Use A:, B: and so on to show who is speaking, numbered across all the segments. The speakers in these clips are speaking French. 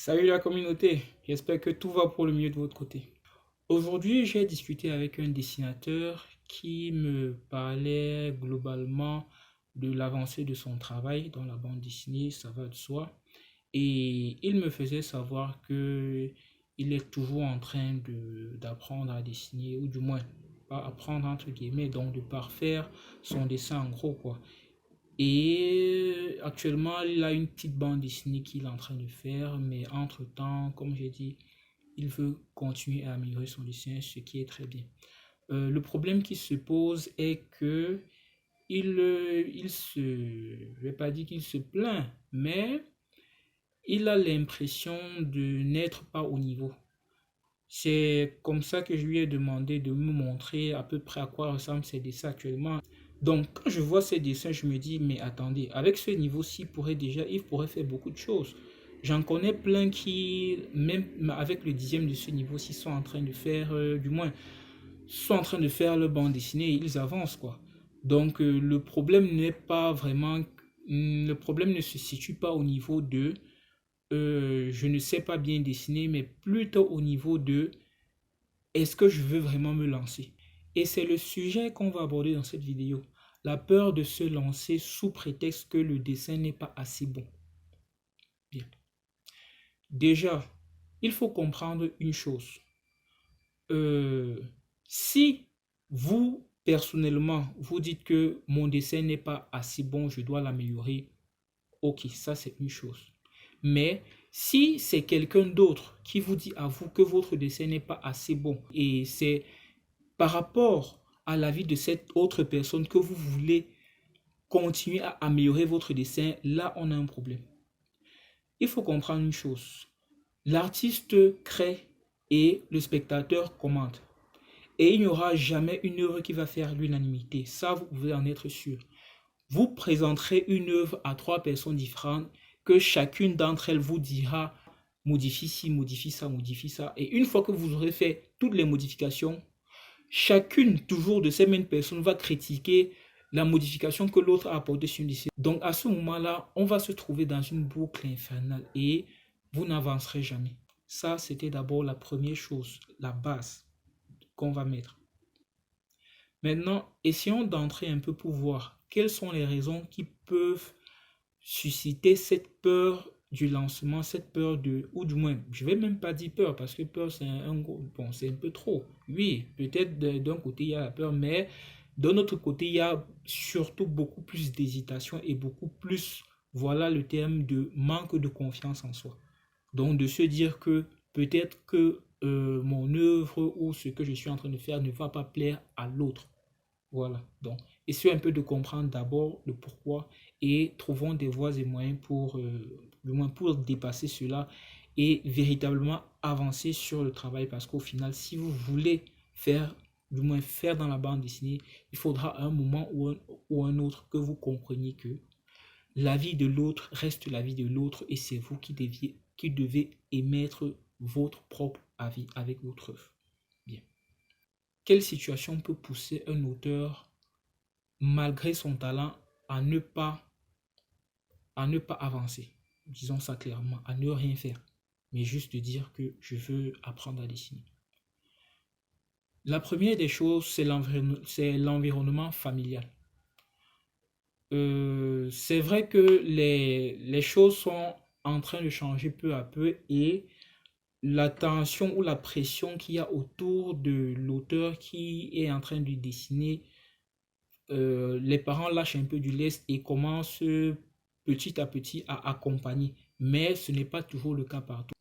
A: Salut la communauté, j'espère que tout va pour le mieux de votre côté. Aujourd'hui, j'ai discuté avec un dessinateur qui me parlait globalement de l'avancée de son travail dans la bande dessinée, ça va de soi. Et il me faisait savoir que il est toujours en train d'apprendre à dessiner, ou du moins, pas apprendre entre guillemets, donc de parfaire son dessin en gros, quoi. Et actuellement, il a une petite bande dessinée qu'il est en train de faire, mais entre-temps, comme j'ai dit, il veut continuer à améliorer son dessin, ce qui est très bien. Le problème qui se pose est que je vais pas dire qu'il se plaint, mais il a l'impression de n'être pas au niveau. C'est comme ça que je lui ai demandé de me montrer à peu près à quoi ressemblent ses dessins actuellement. Donc, quand je vois ces dessins, je me dis, mais attendez, avec ce niveau-ci, il pourrait faire beaucoup de choses. J'en connais plein qui, même avec le dixième de ce niveau-ci, sont en train de faire, du moins, sont en train de faire le bande dessinée et ils avancent, quoi. Donc, le problème n'est pas vraiment, le problème ne se situe pas au niveau de je ne sais pas bien dessiner, mais plutôt au niveau de est-ce que je veux vraiment me lancer? Et c'est le sujet qu'on va aborder dans cette vidéo. La peur de se lancer sous prétexte que le dessin n'est pas assez bon. Bien. Déjà, il faut comprendre une chose. Euh, Si vous, personnellement, vous dites que mon dessin n'est pas assez bon, je dois l'améliorer, ok, ça c'est une chose. Mais si c'est quelqu'un d'autre qui vous dit à vous que votre dessin n'est pas assez bon et c'est par rapport à l'avis de cette autre personne que vous voulez continuer à améliorer votre dessin, là on a un problème. Il faut comprendre une chose. L'artiste crée et le spectateur commente. Et il n'y aura jamais une œuvre qui va faire l'unanimité. Ça, vous pouvez en être sûr. Vous présenterez une œuvre à trois personnes différentes que chacune d'entre elles vous dira modifie ci, modifie ça, modifie ça. Et une fois que vous aurez fait toutes les modifications, chacune toujours de ces mêmes personnes va critiquer la modification que l'autre a apportée sur une décision. Donc à ce moment-là, on va se trouver dans une boucle infernale et vous n'avancerez jamais. Ça, c'était d'abord la première chose, la base qu'on va mettre. Maintenant, essayons d'entrer un peu pour voir quelles sont les raisons qui peuvent susciter cette peur du lancement, cette peur de, ou du moins, je vais même pas dire peur, parce que peur, bon, c'est un peu trop. Oui, peut-être d'un côté, il y a la peur, mais d'un autre côté, il y a surtout beaucoup plus d'hésitation et beaucoup plus, voilà le terme, de manque de confiance en soi. Donc, de se dire que peut-être que mon œuvre ou ce que je suis en train de faire ne va pas plaire à l'autre. Voilà, donc essayons un peu de comprendre d'abord le pourquoi et trouvons des voies et moyens pour, du moins pour dépasser cela et véritablement avancer sur le travail parce qu'au final, si vous voulez faire, du moins faire dans la bande dessinée, il faudra un moment ou un autre que vous compreniez que la vie de l'autre reste la vie de l'autre et c'est vous qui devez émettre votre propre avis avec votre œuvre. Bien. Quelle situation peut pousser un auteur malgré son talent, à ne pas avancer. Disons ça clairement, à ne rien faire. Mais juste dire que je veux apprendre à dessiner. La première des choses, c'est l'environnement familial. C'est vrai que les choses sont en train de changer peu à peu et la tension ou la pression qu'il y a autour de l'auteur qui est en train de dessiner les parents lâchent un peu du lest et commencent petit à petit à accompagner. Mais ce n'est pas toujours le cas partout.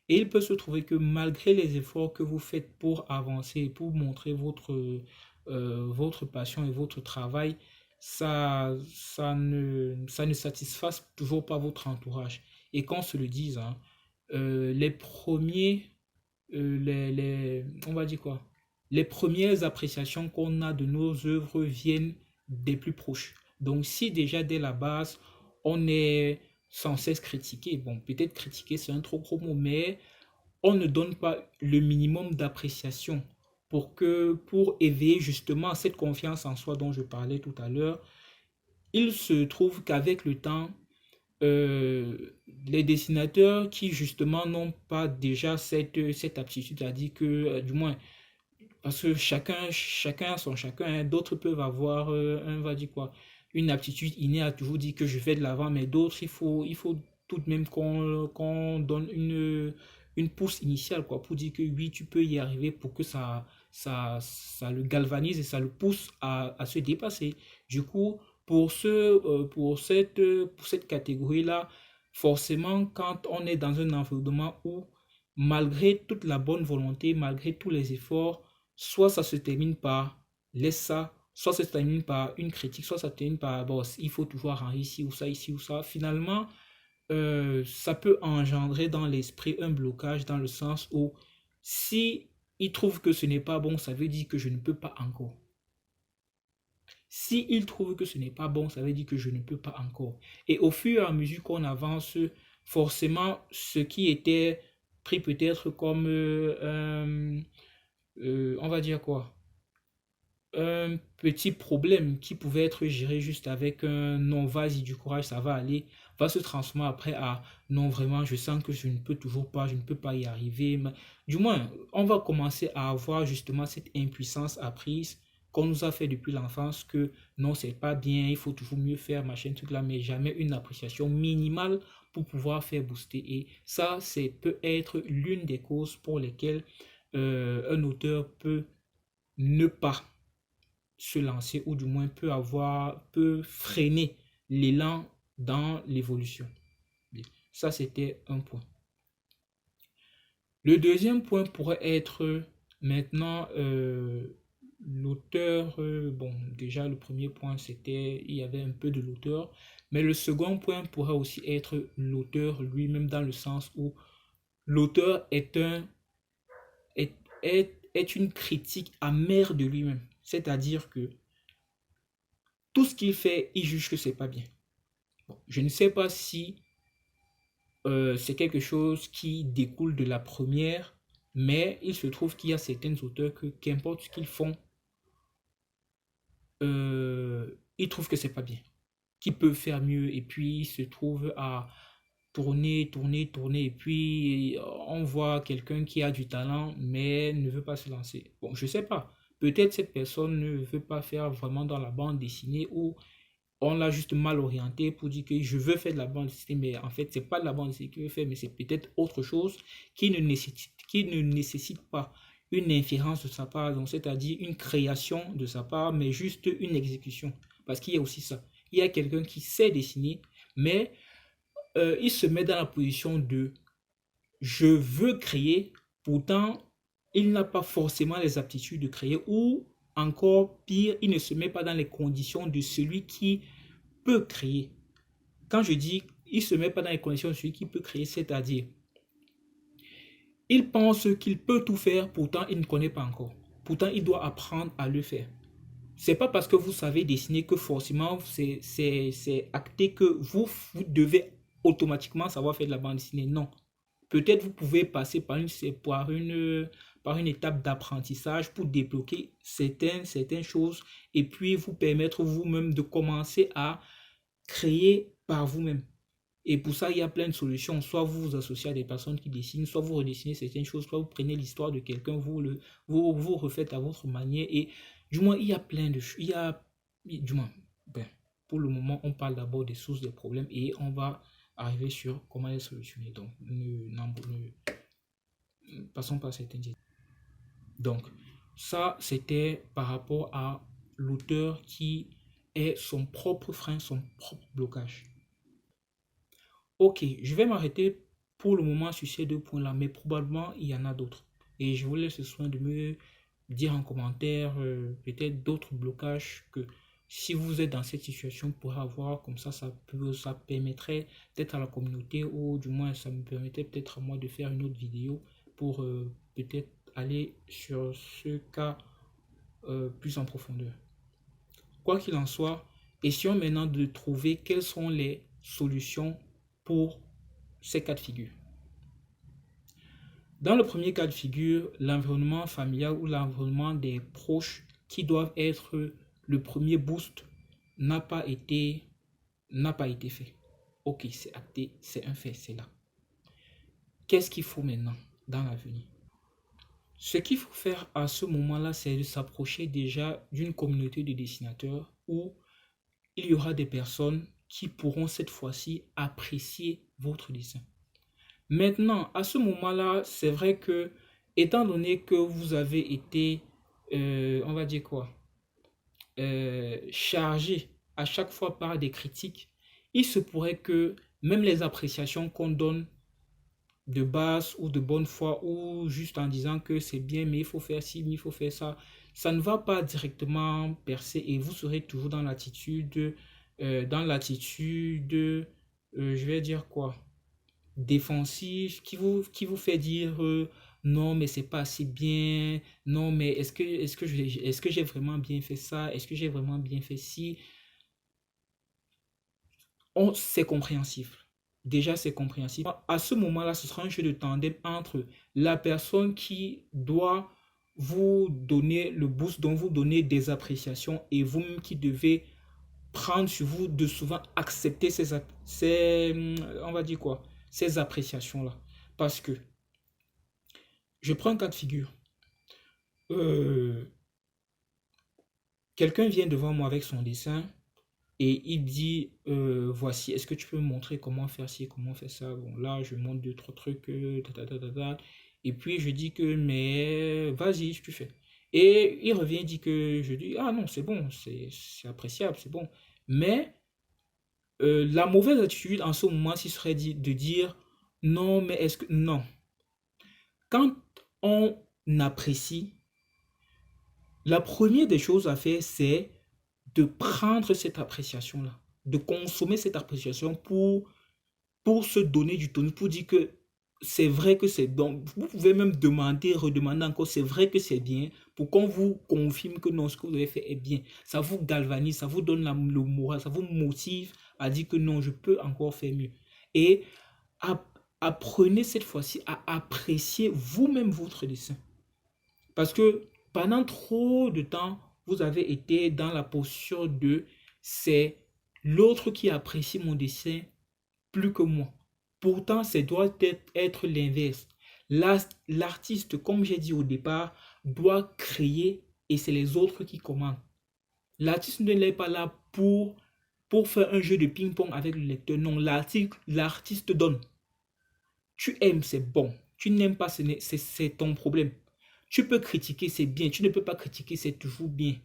A: Et il peut se trouver que malgré les efforts que vous faites pour avancer, pour montrer votre passion et votre travail, ça ne satisfasse toujours pas votre entourage. Et qu'on se le dise, hein, les premiers, on va dire quoi? Les premières appréciations qu'on a de nos œuvres viennent des plus proches. Donc, si déjà dès la base, on est sans cesse critiqué, bon, peut-être critiquer c'est un trop gros mot, mais on ne donne pas le minimum d'appréciation pour éveiller justement cette confiance en soi dont je parlais tout à l'heure. Il se trouve qu'avec le temps, les dessinateurs qui justement n'ont pas déjà cette aptitude, c'est-à-dire que, du moins, parce que chacun a son chacun, hein. D'autres peuvent avoir, on va dire quoi, une aptitude innée à toujours dire que je vais de l'avant, mais d'autres, il faut tout de même qu'on donne une pousse initiale, quoi, pour dire que oui, tu peux y arriver, pour que ça le galvanise et ça le pousse à se dépasser. Du coup, pour cette catégorie-là, forcément, quand on est dans un environnement où, malgré toute la bonne volonté, malgré tous les efforts, soit ça se termine par laisse ça, soit ça se termine par une critique, soit ça se termine par bon, il faut toujours arranger ici ou ça, ici ou ça. Finalement, ça peut engendrer dans l'esprit un blocage dans le sens où si il trouve que ce n'est pas bon, ça veut dire que je ne peux pas encore. Si il trouve que ce n'est pas bon, ça veut dire que je ne peux pas encore. Et au fur et à mesure qu'on avance, forcément, ce qui était pris peut-être comme, on va dire quoi, un petit problème qui pouvait être géré juste avec un non, vas-y, du courage, ça va aller, va se transformer après à non, vraiment, je sens que je ne peux toujours pas, je ne peux pas y arriver. Du moins, on va commencer à avoir justement cette impuissance apprise qu'on nous a fait depuis l'enfance que non, c'est pas bien, il faut toujours mieux faire, machin, truc là, mais jamais une appréciation minimale pour pouvoir faire booster. Et ça, c'est peut être l'une des causes pour lesquelles un auteur peut ne pas se lancer ou du moins peut freiner l'élan dans l'évolution. Ça, c'était un point. Le deuxième point pourrait être maintenant l'auteur. Bon, déjà, le premier point, c'était il y avait un peu de l'auteur. Mais le second point pourrait aussi être l'auteur lui-même dans le sens où l'auteur est une critique amère de lui-même. C'est-à-dire que tout ce qu'il fait, il juge que c'est pas bien. Bon, je ne sais pas si c'est quelque chose qui découle de la première, mais il se trouve qu'il y a certains auteurs que qu'importe ce qu'ils font, ils trouvent que c'est pas bien, qu'ils peuvent faire mieux, et puis ils se trouvent à tourner, tourner, tourner, et puis on voit quelqu'un qui a du talent, mais ne veut pas se lancer. Bon, je sais pas. Peut-être cette personne ne veut pas faire vraiment dans la bande dessinée ou on l'a juste mal orienté pour dire que je veux faire de la bande dessinée, mais en fait, c'est pas de la bande dessinée qu'il veut faire, mais c'est peut-être autre chose qui ne nécessite pas une inférence de sa part, donc c'est-à-dire une création de sa part, mais juste une exécution. Parce qu'il y a aussi ça. Il y a quelqu'un qui sait dessiner, mais il se met dans la position de je veux créer, pourtant il n'a pas forcément les aptitudes de créer, ou encore pire, il ne se met pas dans les conditions de celui qui peut créer. Quand je dis il ne se met pas dans les conditions de celui qui peut créer, c'est-à-dire il pense qu'il peut tout faire, pourtant il ne connaît pas encore. Pourtant il doit apprendre à le faire. C'est pas parce que vous savez dessiner que forcément c'est acté que vous devez automatiquement savoir faire de la bande dessinée. Non. Peut-être vous pouvez passer par une étape d'apprentissage pour débloquer certaines choses et puis vous permettre vous-même de commencer à créer par vous-même. Et pour ça, il y a plein de solutions. Soit vous vous associez à des personnes qui dessinent, soit vous redessinez certaines choses, soit vous prenez l'histoire de quelqu'un, vous refaites à votre manière. Et du moins, il y a plein de choses. Du moins, ben, pour le moment, on parle d'abord des sources des problèmes et on va arriver sur comment les solutionner. Donc, passons par certaines idées. Donc, ça, c'était par rapport à l'auteur qui est son propre frein, son propre blocage. Ok, je vais m'arrêter pour le moment sur ces deux points-là, mais probablement il y en a d'autres. Et je vous laisse le soin de me dire en commentaire peut-être d'autres blocages que si vous êtes dans cette situation, vous pourrez avoir comme ça permettrait peut-être à la communauté ou du moins ça me permettrait peut-être à moi de faire une autre vidéo pour peut-être aller sur ce cas plus en profondeur. Quoi qu'il en soit, essayons maintenant de trouver quelles sont les solutions pour ces cas de figure. Dans le premier cas de figure, l'environnement familial ou l'environnement des proches qui doivent être le premier boost n'a pas été fait. Ok, c'est acté, c'est un fait, c'est là. Qu'est-ce qu'il faut maintenant dans l'avenir? Ce qu'il faut faire à ce moment-là, c'est de s'approcher déjà d'une communauté de dessinateurs où il y aura des personnes qui pourront cette fois-ci apprécier votre dessin. Maintenant, à ce moment-là, c'est vrai que, étant donné que vous avez été, on va dire quoi, chargé à chaque fois par des critiques, il se pourrait que même les appréciations qu'on donne de base ou de bonne foi ou juste en disant que c'est bien, mais il faut faire ci, mais il faut faire ça, ça ne va pas directement percer et vous serez toujours dans l'attitude, je vais dire quoi, défensif, qui vous fait dire non, mais c'est pas assez bien, non, mais est-ce que j'ai vraiment bien fait ça, est-ce que j'ai vraiment bien fait ci, c'est compréhensif. Déjà, c'est compréhensif. À ce moment-là, ce sera un jeu de tandem entre la personne qui doit vous donner le boost, dont vous donner des appréciations, et vous-même qui devez prendre sur vous de souvent accepter on va dire quoi, ces appréciations-là. Parce que, je prends un cas de figure. Euh, Quelqu'un vient devant moi avec son dessin. Et il dit, voici, est-ce que tu peux me montrer comment faire ci, comment faire ça? Bon, là, je montre deux, trois trucs, et puis, je dis que, mais vas-y, tu fais. Et il revient, il dit que, je dis, ah non, c'est bon, c'est appréciable, c'est bon. Mais la mauvaise attitude en ce moment, ce serait de dire, non, mais est-ce que, non. Quand on apprécie, la première des choses à faire, c'est de prendre cette appréciation-là, de consommer cette appréciation pour se donner du tonus, pour dire que c'est vrai que c'est bon. Vous pouvez même demander, redemander encore, c'est vrai que c'est bien, pour qu'on vous confirme que non, ce que vous avez fait est bien. Ça vous galvanise, ça vous donne le moral, ça vous motive à dire que non, je peux encore faire mieux. Et apprenez cette fois-ci à apprécier vous-même votre dessin. Parce que pendant trop de temps, vous avez été dans la posture de c'est l'autre qui apprécie mon dessin plus que moi. Pourtant, ça doit être l'inverse. L'artiste, comme j'ai dit au départ, doit créer et c'est les autres qui commandent. L'artiste ne n'est pas là pour faire un jeu de ping-pong avec le lecteur. Non, l'artiste donne. Tu aimes, c'est bon. Tu n'aimes pas, c'est ton problème. Tu peux critiquer, c'est bien. Tu ne peux pas critiquer, c'est toujours bien.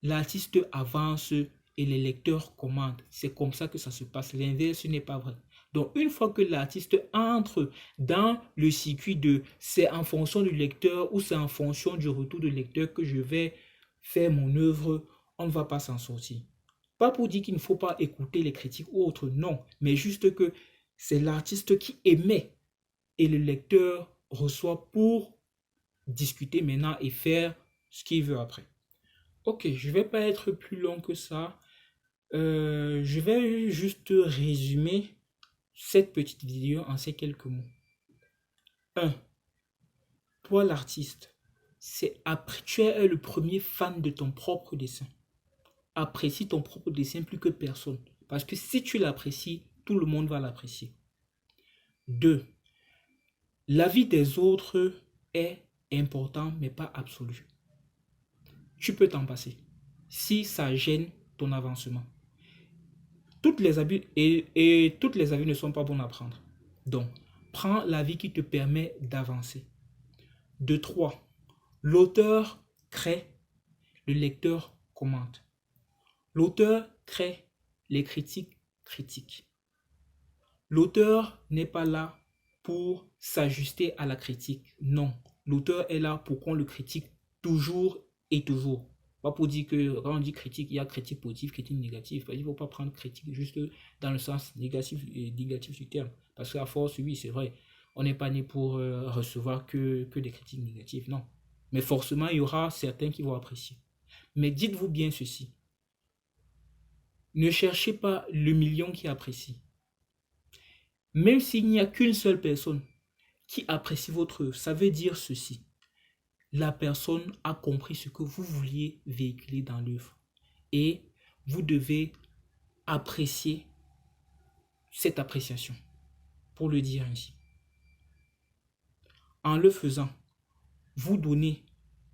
A: L'artiste avance et les lecteurs commandent. C'est comme ça que ça se passe. L'inverse n'est pas vrai. Donc, une fois que l'artiste entre dans le circuit de c'est en fonction du lecteur ou c'est en fonction du retour du lecteur que je vais faire mon œuvre, on ne va pas s'en sortir. Pas pour dire qu'il ne faut pas écouter les critiques ou autres, non. Mais juste que c'est l'artiste qui émet et le lecteur reçoit pour discuter maintenant et faire ce qu'il veut après. Ok, je ne vais pas être plus long que ça. Je vais juste résumer cette petite vidéo en ces quelques mots. 1. Toi l'artiste, tu es le premier fan de ton propre dessin. Apprécie ton propre dessin plus que personne. Parce que si tu l'apprécies, tout le monde va l'apprécier. 2. L'avis des autres est important mais pas absolu. Tu peux t'en passer si ça gêne ton avancement. Toutes les avis toutes les avis ne sont pas bons à prendre. Donc, prends l'avis qui te permet d'avancer. 2, 3. L'auteur crée, le lecteur commente. L'auteur crée, les critiques critiquent. L'auteur n'est pas là pour s'ajuster à la critique. Non, l'auteur est là pour qu'on le critique toujours et toujours. Pas pour dire que quand on dit critique, il y a critique positive, critique négative. Il ne faut pas prendre critique juste dans le sens négatif du terme. Parce qu'à force, oui, c'est vrai, on n'est pas né pour recevoir que des critiques négatives, non. Mais forcément, il y aura certains qui vont apprécier. Mais dites-vous bien ceci. Ne cherchez pas le million qui apprécie. Même s'il n'y a qu'une seule personne qui apprécie votre œuvre, ça veut dire ceci. La personne a compris ce que vous vouliez véhiculer dans l'œuvre. Et vous devez apprécier cette appréciation, pour le dire ainsi. En le faisant, vous donnez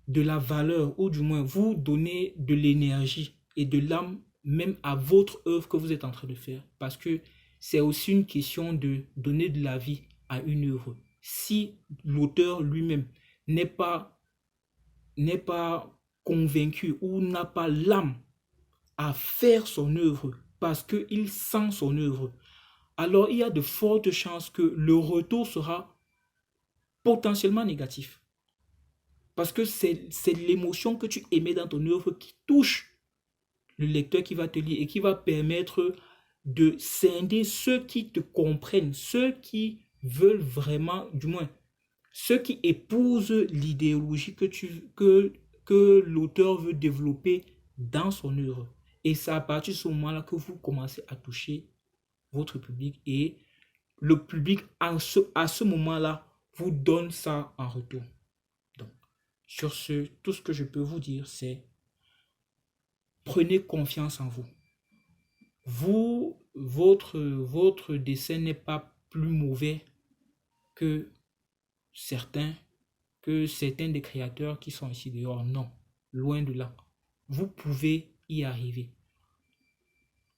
A: de la valeur, ou du moins vous donnez de l'énergie et de l'âme même à votre œuvre que vous êtes en train de faire. Parce que c'est aussi une question de donner de la vie à une œuvre. Si l'auteur lui-même n'est pas, n'est pas convaincu ou n'a pas l'âme à faire son œuvre parce qu'il sent son œuvre, alors il y a de fortes chances que le retour sera potentiellement négatif. Parce que c'est l'émotion que tu émets dans ton œuvre qui touche le lecteur qui va te lire et qui va permettre de scinder ceux qui te comprennent, ceux qui veulent vraiment, du moins, ceux qui épousent l'idéologie que l'auteur veut développer dans son œuvre. Et c'est à partir de ce moment-là que vous commencez à toucher votre public et le public à ce moment-là vous donne ça en retour. Donc, sur ce, tout ce que je peux vous dire, c'est prenez confiance en vous. Votre dessin n'est pas plus mauvais que certains, des créateurs qui sont ici dehors. Non, loin de là. Vous pouvez y arriver.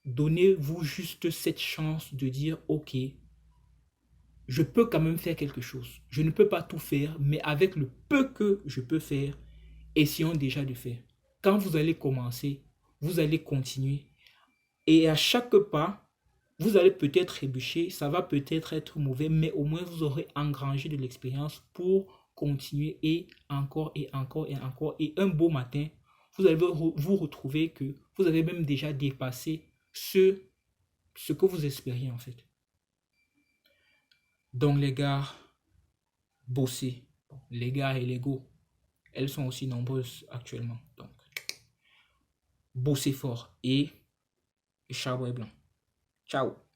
A: Donnez-vous juste cette chance de dire, ok, je peux quand même faire quelque chose. Je ne peux pas tout faire, mais avec le peu que je peux faire, essayons déjà de faire. Quand vous allez commencer, vous allez continuer. Et à chaque pas, vous allez peut-être trébucher, ça va peut-être être mauvais, mais au moins vous aurez engrangé de l'expérience pour continuer et encore et encore et encore. Et un beau matin, vous allez vous retrouver que vous avez même déjà dépassé ce que vous espériez en fait. Donc les gars, bossez. Les gars et les go, elles sont aussi nombreuses actuellement. Donc, bossez fort et charbon est blanc. Ciao.